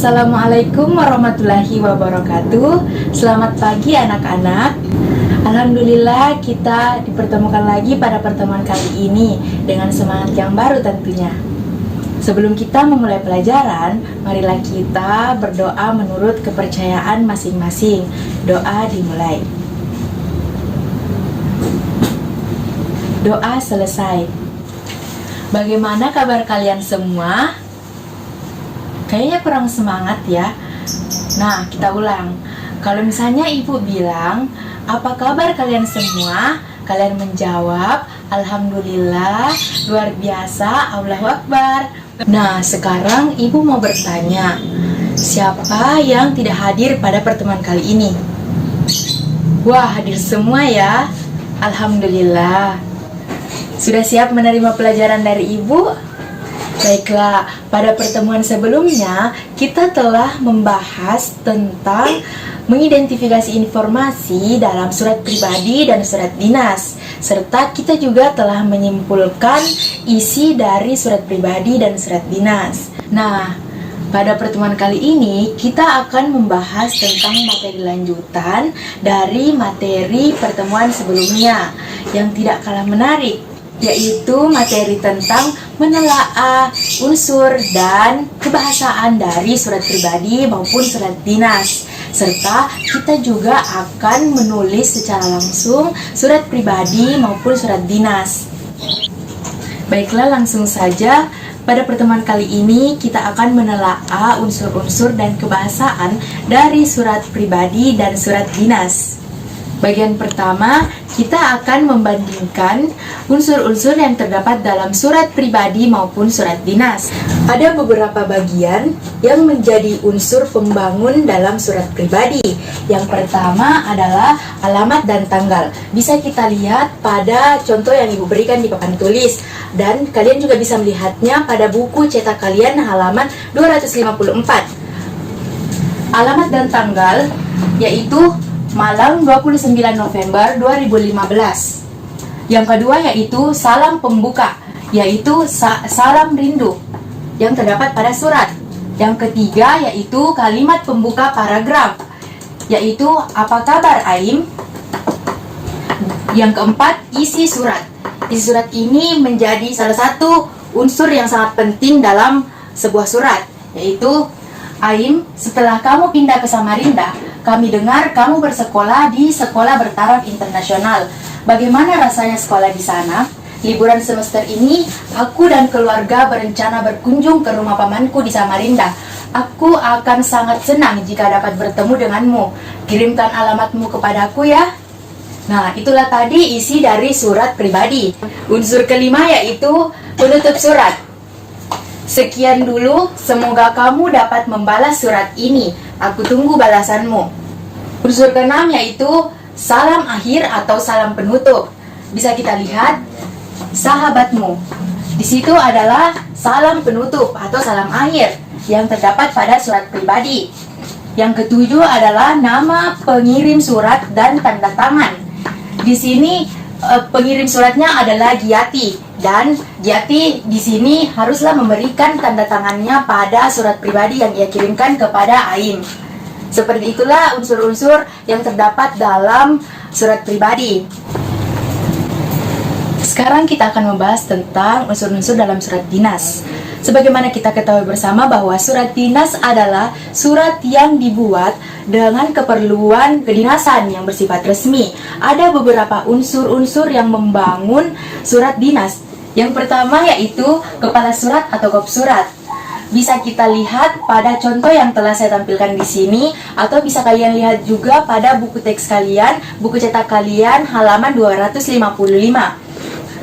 Assalamualaikum warahmatullahi wabarakatuh. Selamat pagi anak-anak. Alhamdulillah kita dipertemukan lagi pada pertemuan kali ini dengan semangat yang baru tentunya. Sebelum kita memulai pelajaran, marilah kita berdoa menurut kepercayaan masing-masing. Doa dimulai. Doa selesai. Bagaimana kabar kalian semua? Kayaknya kurang semangat ya. Nah, kita ulang. Kalau misalnya ibu bilang, apa kabar kalian semua? Kalian menjawab, Alhamdulillah, luar biasa, Allahu Akbar. Nah, sekarang ibu mau bertanya, siapa yang tidak hadir pada pertemuan kali ini? Wah, hadir semua ya. Alhamdulillah. Sudah siap menerima pelajaran dari ibu? Baiklah, pada pertemuan sebelumnya kita telah membahas tentang mengidentifikasi informasi dalam surat pribadi dan surat dinas, serta kita juga telah menyimpulkan isi dari surat pribadi dan surat dinas. Nah, pada pertemuan kali ini kita akan membahas tentang materi lanjutan dari materi pertemuan sebelumnya yang tidak kalah menarik, yaitu materi tentang menelaah unsur dan kebahasaan dari surat pribadi maupun surat dinas, serta kita juga akan menulis secara langsung surat pribadi maupun surat dinas. Baiklah, langsung saja. Pada pertemuan kali ini kita akan menelaah unsur-unsur dan kebahasaan dari surat pribadi dan surat dinas. Bagian pertama, kita akan membandingkan unsur-unsur yang terdapat dalam surat pribadi maupun surat dinas. Ada beberapa bagian yang menjadi unsur pembangun dalam surat pribadi. Yang pertama adalah alamat dan tanggal. Bisa kita lihat pada contoh yang ibu berikan di papan tulis. Dan kalian juga bisa melihatnya pada buku cetak kalian halaman 254. Alamat dan tanggal yaitu Malang 29 November 2015. Yang kedua yaitu salam pembuka, yaitu salam rindu yang terdapat pada surat. Yang ketiga yaitu kalimat pembuka paragraf, yaitu apa kabar Aim. Yang keempat, isi surat. Isi surat ini menjadi salah satu unsur yang sangat penting dalam sebuah surat, yaitu Aim, setelah kamu pindah ke Samarinda, kami dengar kamu bersekolah di sekolah bertaraf internasional. Bagaimana rasanya sekolah di sana? Liburan semester ini, aku dan keluarga berencana berkunjung ke rumah pamanku di Samarinda. Aku akan sangat senang jika dapat bertemu denganmu. Kirimkan alamatmu kepadaku ya. Nah, itulah tadi isi dari surat pribadi. Unsur kelima yaitu penutup surat. Sekian dulu, semoga kamu dapat membalas surat ini. Aku tunggu balasanmu. Unsur keenam yaitu salam akhir atau salam penutup. Bisa kita lihat sahabatmu. Di situ adalah salam penutup atau salam akhir yang terdapat pada surat pribadi. Yang ketujuh adalah nama pengirim surat dan tanda tangan. Di sini pengirim suratnya adalah Giati, dan Giati di sini haruslah memberikan tanda tangannya pada surat pribadi yang ia kirimkan kepada Aim. Seperti itulah unsur-unsur yang terdapat dalam surat pribadi. Sekarang kita akan membahas tentang unsur-unsur dalam surat dinas. Sebagaimana kita ketahui bersama bahwa surat dinas adalah surat yang dibuat dengan keperluan kedinasan yang bersifat resmi. Ada beberapa unsur-unsur yang membangun surat dinas. Yang pertama yaitu kepala surat atau kop surat. Bisa kita lihat pada contoh yang telah saya tampilkan di sini, atau bisa kalian lihat juga pada buku teks kalian, buku cetak kalian halaman 255.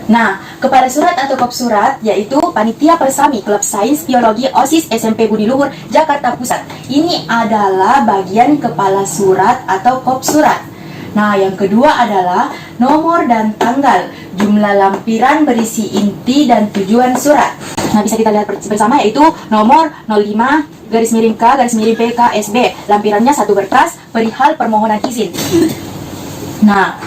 Nah, kepala surat atau kop surat yaitu Panitia Persami Klub Sains Biologi OSIS SMP Budi Luhur Jakarta Pusat. Ini adalah bagian kepala surat atau kop surat. Nah, yang kedua adalah nomor dan tanggal, jumlah lampiran berisi inti dan tujuan surat. Nah, bisa kita lihat bersama yaitu nomor 05-K-PKSB, lampirannya 1 berkas, perihal permohonan izin. Nah,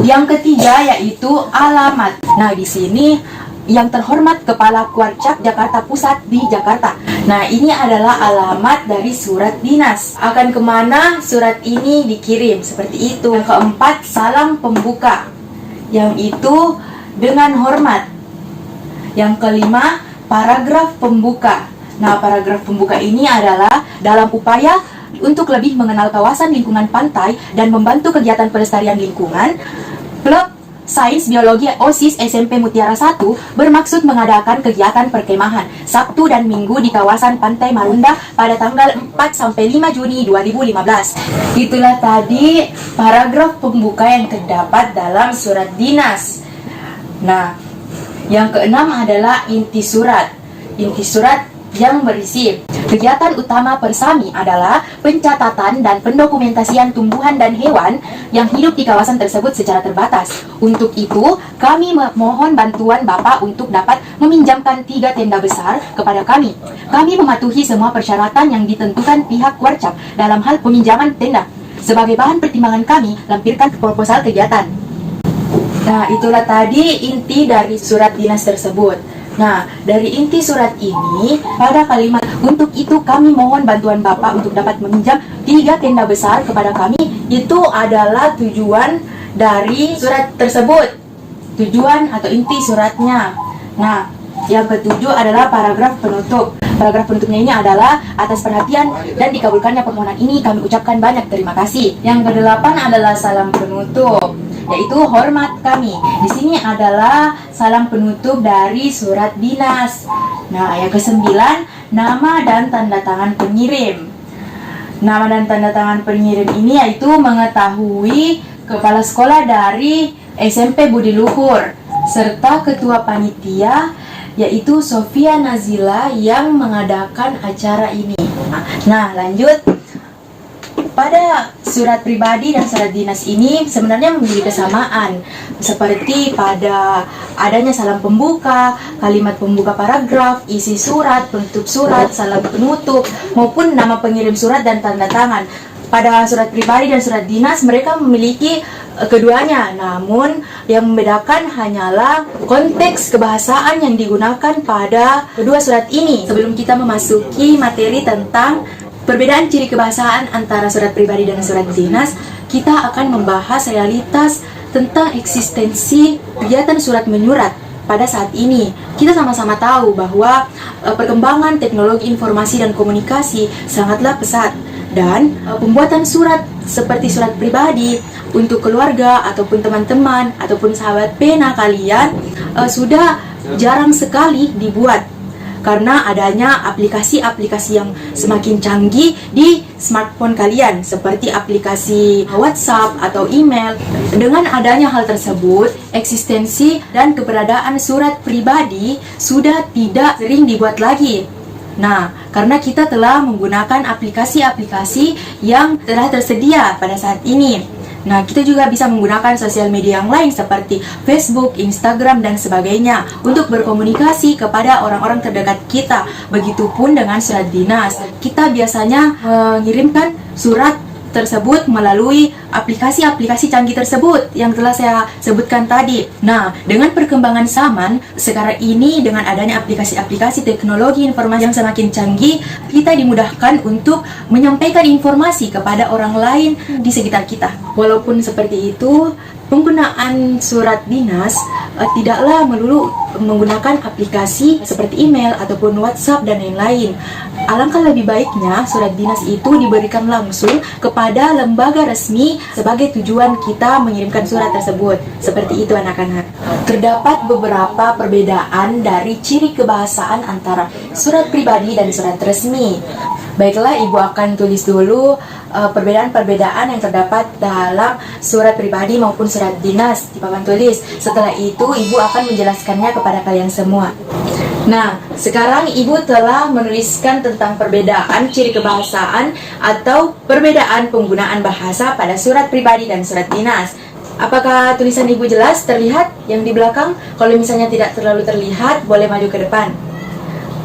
yang ketiga yaitu alamat. Nah, di sini Yang terhormat Kepala Kuarcap Jakarta Pusat di Jakarta. Nah, ini adalah alamat dari surat dinas. Akan kemana surat ini dikirim, seperti itu. Yang keempat, salam pembuka, yang itu dengan hormat. Yang kelima, paragraf pembuka. Nah, paragraf pembuka ini adalah dalam upaya untuk lebih mengenal kawasan lingkungan pantai dan membantu kegiatan pelestarian lingkungan. Klub Sains Biologi OSIS SMP Mutiara 1 bermaksud mengadakan kegiatan perkemahan Sabtu dan Minggu di kawasan Pantai Marunda pada tanggal 4-5 Juni 2015. Itulah tadi paragraf pembuka yang terdapat dalam surat dinas. Nah, yang keenam adalah inti surat. Inti surat yang berisi kegiatan utama Persami adalah pencatatan dan pendokumentasian tumbuhan dan hewan yang hidup di kawasan tersebut secara terbatas. Untuk itu, kami mohon bantuan Bapak untuk dapat meminjamkan 3 tenda besar kepada kami. Kami mematuhi semua persyaratan yang ditentukan pihak Kuarcap dalam hal peminjaman tenda. Sebagai bahan pertimbangan kami, lampirkan proposal kegiatan. Nah, itulah tadi inti dari surat dinas tersebut. Nah, dari inti surat ini, pada kalimat untuk itu kami mohon bantuan Bapak untuk dapat meminjam 3 tenda besar kepada kami, itu adalah tujuan dari surat tersebut. Tujuan atau inti suratnya. Nah, yang ketujuh adalah paragraf penutup. Paragraf penutupnya ini adalah atas perhatian dan dikabulkannya permohonan ini kami ucapkan banyak terima kasih. Yang kedelapan adalah salam penutup, yaitu hormat kami. Di sini adalah salam penutup dari surat dinas. Nah, yang kesembilan, nama dan tanda tangan pengirim. Nama dan tanda tangan pengirim ini yaitu mengetahui kepala sekolah dari SMP Budi Luhur serta ketua panitia yaitu Sofia Nazila yang mengadakan acara ini. Nah, lanjut. Pada surat pribadi dan surat dinas ini sebenarnya memiliki kesamaan, seperti pada adanya salam pembuka, kalimat pembuka paragraf, isi surat, penutup surat, salam penutup, maupun nama pengirim surat dan tanda tangan. Pada surat pribadi dan surat dinas mereka memiliki keduanya, namun yang membedakan hanyalah konteks kebahasaan yang digunakan pada kedua surat ini. Sebelum kita memasuki materi tentang perbedaan ciri kebahasaan antara surat pribadi dan surat dinas, kita akan membahas realitas tentang eksistensi kegiatan surat menyurat pada saat ini. Kita sama-sama tahu bahwa perkembangan teknologi informasi dan komunikasi sangatlah pesat, dan pembuatan surat seperti surat pribadi untuk keluarga ataupun teman-teman ataupun sahabat pena kalian sudah jarang sekali dibuat karena adanya aplikasi-aplikasi yang semakin canggih di smartphone kalian seperti aplikasi WhatsApp atau email. Dengan adanya hal tersebut, eksistensi dan keberadaan surat pribadi sudah tidak sering dibuat lagi. Nah, karena kita telah menggunakan aplikasi-aplikasi yang telah tersedia pada saat ini. Nah, kita juga bisa menggunakan sosial media yang lain seperti Facebook, Instagram, dan sebagainya untuk berkomunikasi kepada orang-orang terdekat kita. Begitupun dengan surat dinas. Kita biasanya mengirimkan surat tersebut melalui aplikasi-aplikasi canggih tersebut yang telah saya sebutkan tadi. Nah, dengan perkembangan zaman, sekarang ini dengan adanya aplikasi-aplikasi teknologi informasi yang semakin canggih, kita dimudahkan untuk menyampaikan informasi kepada orang lain di sekitar kita. Walaupun seperti itu, penggunaan surat dinas tidaklah melulu menggunakan aplikasi seperti email ataupun WhatsApp dan lain-lain. Alangkah lebih baiknya surat dinas itu diberikan langsung kepada lembaga resmi sebagai tujuan kita mengirimkan surat tersebut. Seperti itu anak-anak. Terdapat beberapa perbedaan dari ciri kebahasaan antara surat pribadi dan surat resmi. Baiklah, Ibu akan tulis dulu perbedaan-perbedaan yang terdapat dalam surat pribadi maupun surat dinas di papan tulis. Setelah itu, Ibu akan menjelaskannya kepada kalian semua. Nah, sekarang Ibu telah menuliskan tentang perbedaan ciri kebahasaan atau perbedaan penggunaan bahasa pada surat pribadi dan surat dinas. Apakah tulisan Ibu jelas terlihat yang di belakang? Kalau misalnya tidak terlalu terlihat, boleh maju ke depan.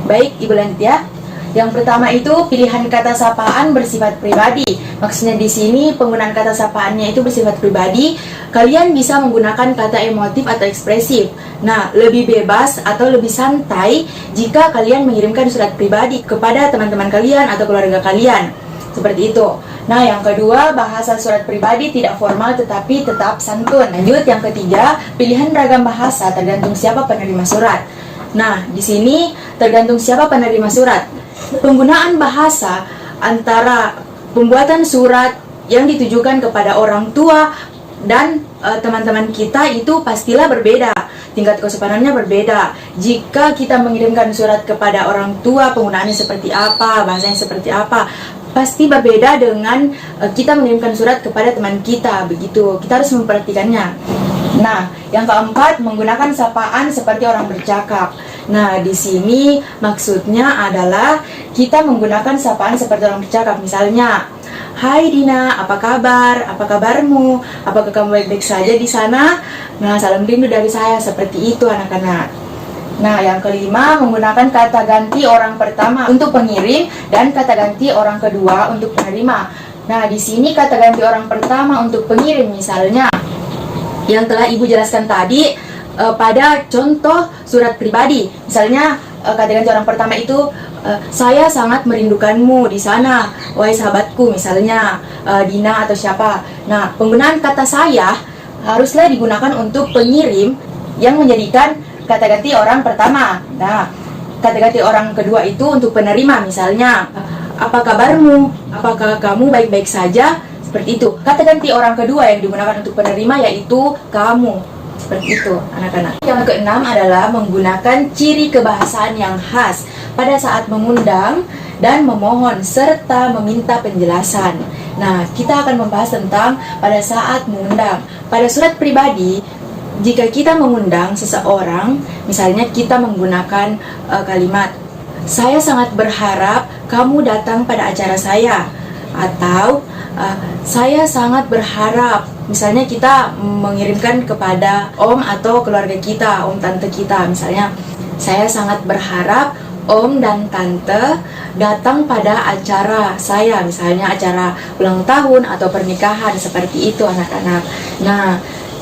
Baik, Ibu Lantia. Yang pertama itu pilihan kata sapaan bersifat pribadi. Maksudnya di sini penggunaan kata sapaannya itu bersifat pribadi. Kalian bisa menggunakan kata emotif atau ekspresif. Nah, lebih bebas atau lebih santai jika kalian mengirimkan surat pribadi kepada teman-teman kalian atau keluarga kalian. Seperti itu. Nah, yang kedua, bahasa surat pribadi tidak formal tetapi tetap santun. Lanjut, yang ketiga, pilihan ragam bahasa tergantung siapa penerima surat. Nah, di sini tergantung siapa penerima surat. Penggunaan bahasa antara pembuatan surat yang ditujukan kepada orang tua dan teman-teman kita itu pastilah berbeda. Tingkat kesopanannya berbeda. Jika kita mengirimkan surat kepada orang tua, penggunaannya seperti apa, bahasanya seperti apa, pasti berbeda dengan kita mengirimkan surat kepada teman kita. Begitu, kita harus memperhatikannya. Nah, yang keempat, menggunakan sapaan seperti orang bercakap. Nah, di sini maksudnya adalah kita menggunakan sapaan seperti orang bercakap. Misalnya, "Hai Dina, apa kabar? Apa kabarmu? Apakah kamu baik-baik saja di sana? Nah, salam rindu dari saya." Seperti itu anak-anak. Nah, yang kelima, menggunakan kata ganti orang pertama untuk pengirim dan kata ganti orang kedua untuk penerima. Nah, di sini kata ganti orang pertama untuk pengirim misalnya yang telah Ibu jelaskan tadi pada contoh surat pribadi. Misalnya kata ganti orang pertama itu "Saya sangat merindukanmu di sana, wahai sahabatku," misalnya Dina atau siapa. Nah, penggunaan kata "saya" haruslah digunakan untuk pengirim yang menjadikan kata ganti orang pertama. Nah, kata ganti orang kedua itu untuk penerima, misalnya "Apa kabarmu? Apakah kamu baik-baik saja?" Seperti itu. Kata ganti orang kedua yang digunakan untuk penerima yaitu "kamu." Seperti itu anak-anak. Yang keenam adalah menggunakan ciri kebahasaan yang khas pada saat mengundang dan memohon serta meminta penjelasan. Nah, kita akan membahas tentang pada saat mengundang. Pada surat pribadi, jika kita mengundang seseorang, misalnya kita menggunakan kalimat "Saya sangat berharap kamu datang pada acara saya," atau "Saya sangat berharap," misalnya kita mengirimkan kepada om atau keluarga kita, om tante kita, misalnya "Saya sangat berharap om dan tante datang pada acara saya," misalnya acara ulang tahun atau pernikahan. Seperti itu anak-anak. Nah,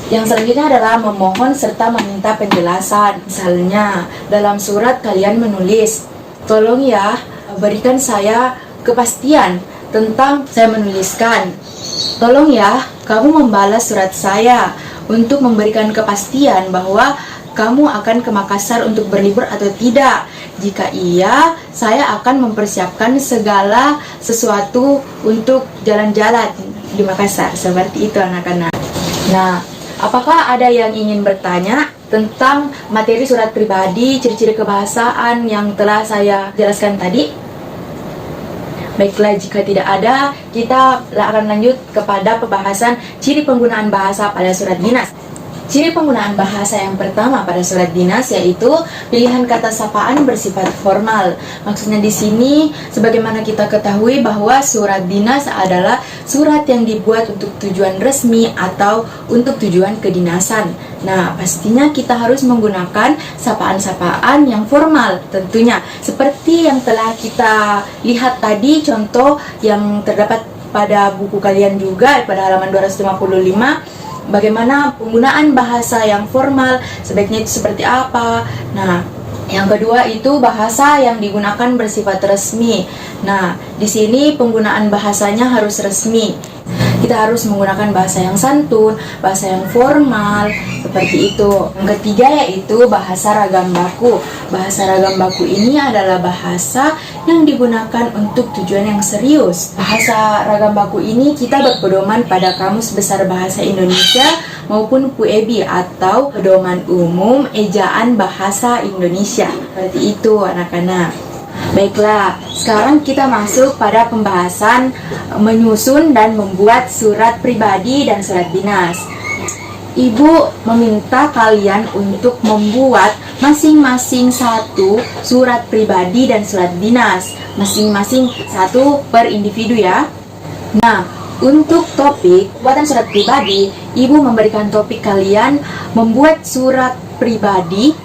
yang selanjutnya adalah memohon serta meminta penjelasan. Misalnya dalam surat kalian menulis, "Tolong ya, berikan saya kepastian tentang saya menuliskan. Tolong ya, kamu membalas surat saya untuk memberikan kepastian bahwa kamu akan ke Makassar untuk berlibur atau tidak. Jika iya, saya akan mempersiapkan segala sesuatu untuk jalan-jalan di Makassar." Seperti itu anak-anak. Nah, apakah ada yang ingin bertanya tentang materi surat pribadi, ciri-ciri kebahasaan yang telah saya jelaskan tadi? Baiklah, jika tidak ada, kita akan lanjut kepada pembahasan ciri penggunaan bahasa pada surat dinas. Ciri penggunaan bahasa yang pertama pada surat dinas yaitu pilihan kata sapaan bersifat formal. Maksudnya di sini, sebagaimana kita ketahui bahwa surat dinas adalah surat yang dibuat untuk tujuan resmi atau untuk tujuan kedinasan. Nah, pastinya kita harus menggunakan sapaan-sapaan yang formal tentunya. Seperti yang telah kita lihat tadi, contoh yang terdapat pada buku kalian juga pada halaman 255. Bagaimana penggunaan bahasa yang formal, sebaiknya itu seperti apa. Nah, yang kedua itu bahasa yang digunakan bersifat resmi. Nah, di sini penggunaan bahasanya harus resmi. Kita harus menggunakan bahasa yang santun, bahasa yang formal, seperti itu. Yang ketiga yaitu bahasa ragam baku. Bahasa ragam baku ini adalah bahasa yang digunakan untuk tujuan yang serius. Bahasa ragam baku ini kita berpedoman pada Kamus Besar Bahasa Indonesia maupun PUEB atau Pedoman Umum Ejaan Bahasa Indonesia. Seperti itu anak-anak. Baiklah, sekarang kita masuk pada pembahasan menyusun dan membuat surat pribadi dan surat dinas. Ibu meminta kalian untuk membuat masing-masing satu surat pribadi dan surat dinas, masing-masing satu per individu ya. Nah, untuk topik pembuatan surat pribadi, Ibu memberikan topik kalian membuat surat pribadi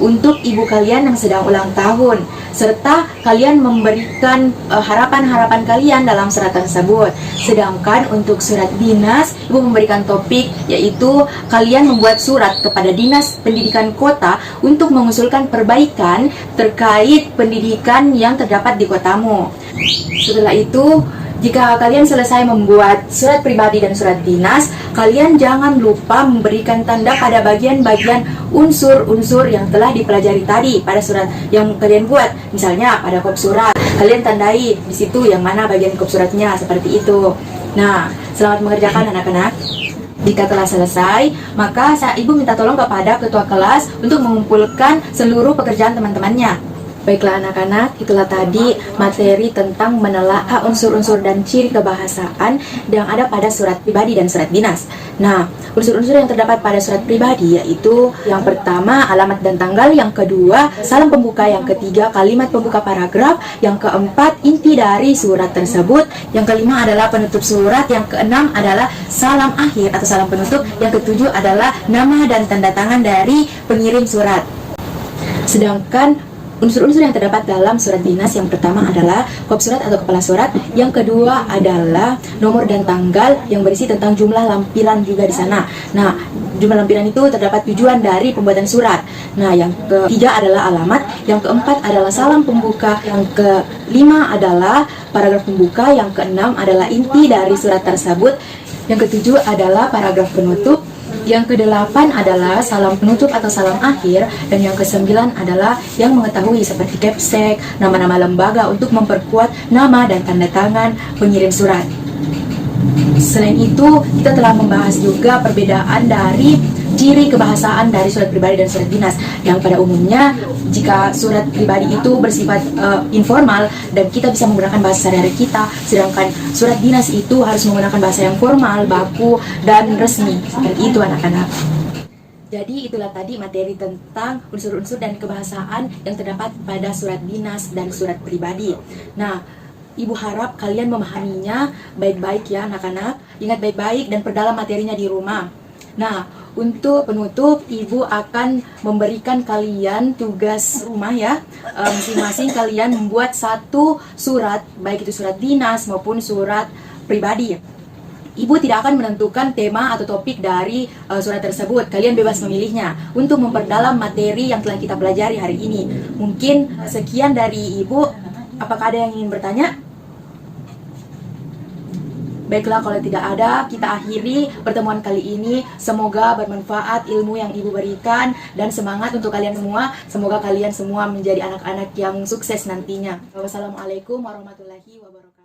untuk ibu kalian yang sedang ulang tahun, serta kalian memberikan harapan-harapan kalian dalam surat tersebut. Sedangkan untuk surat dinas, ibu memberikan topik yaitu kalian membuat surat kepada Dinas Pendidikan Kota untuk mengusulkan perbaikan terkait pendidikan yang terdapat di kotamu. Setelah itu, jika kalian selesai membuat surat pribadi dan surat dinas, kalian jangan lupa memberikan tanda pada bagian-bagian unsur-unsur yang telah dipelajari tadi pada surat yang kalian buat. Misalnya pada kop surat, kalian tandai di situ yang mana bagian kop suratnya, seperti itu. Nah, selamat mengerjakan anak-anak. Jika telah selesai, maka ibu minta tolong kepada ketua kelas untuk mengumpulkan seluruh pekerjaan teman-temannya. Baiklah anak-anak, itulah tadi materi tentang menelaah unsur-unsur dan ciri kebahasaan yang ada pada surat pribadi dan surat dinas. Nah, unsur-unsur yang terdapat pada surat pribadi yaitu yang pertama alamat dan tanggal, yang kedua salam pembuka, yang ketiga kalimat pembuka paragraf, yang keempat inti dari surat tersebut, yang kelima adalah penutup surat, yang keenam adalah salam akhir atau salam penutup, yang ketujuh adalah nama dan tanda tangan dari pengirim surat. Sedangkan unsur-unsur yang terdapat dalam surat dinas yang pertama adalah kop surat atau kepala surat, yang kedua adalah nomor dan tanggal yang berisi tentang jumlah lampiran juga di sana. Nah, jumlah lampiran itu terdapat tujuan dari pembuatan surat. Nah, yang ketiga adalah alamat, yang keempat adalah salam pembuka, yang kelima adalah paragraf pembuka, yang keenam adalah inti dari surat tersebut, yang ketujuh adalah paragraf penutup, yang kedelapan adalah salam penutup atau salam akhir, dan yang kesembilan adalah yang mengetahui seperti capsek, nama-nama lembaga untuk memperkuat nama dan tanda tangan pengirim surat. Selain itu, kita telah membahas juga perbedaan dari ciri kebahasaan dari surat pribadi dan surat dinas, yang pada umumnya jika surat pribadi itu bersifat informal dan kita bisa menggunakan bahasa sehari-hari kita, sedangkan surat dinas itu harus menggunakan bahasa yang formal, baku, dan resmi. Seperti itu anak-anak. Jadi itulah tadi materi tentang unsur-unsur dan kebahasaan yang terdapat pada surat dinas dan surat pribadi. Nah, Ibu harap kalian memahaminya baik-baik ya anak-anak. Ingat baik-baik dan perdalam materinya di rumah. Nah, untuk penutup, Ibu akan memberikan kalian tugas rumah ya. Masing-masing kalian membuat satu surat, baik itu surat dinas maupun surat pribadi. Ibu tidak akan menentukan tema atau topik dari surat tersebut. Kalian bebas memilihnya untuk memperdalam materi yang telah kita pelajari hari ini. Mungkin sekian dari Ibu. Apakah ada yang ingin bertanya? Baiklah, kalau tidak ada, kita akhiri pertemuan kali ini. Semoga bermanfaat ilmu yang Ibu berikan, dan semangat untuk kalian semua. Semoga kalian semua menjadi anak-anak yang sukses nantinya. Wassalamualaikum warahmatullahi wabarakatuh.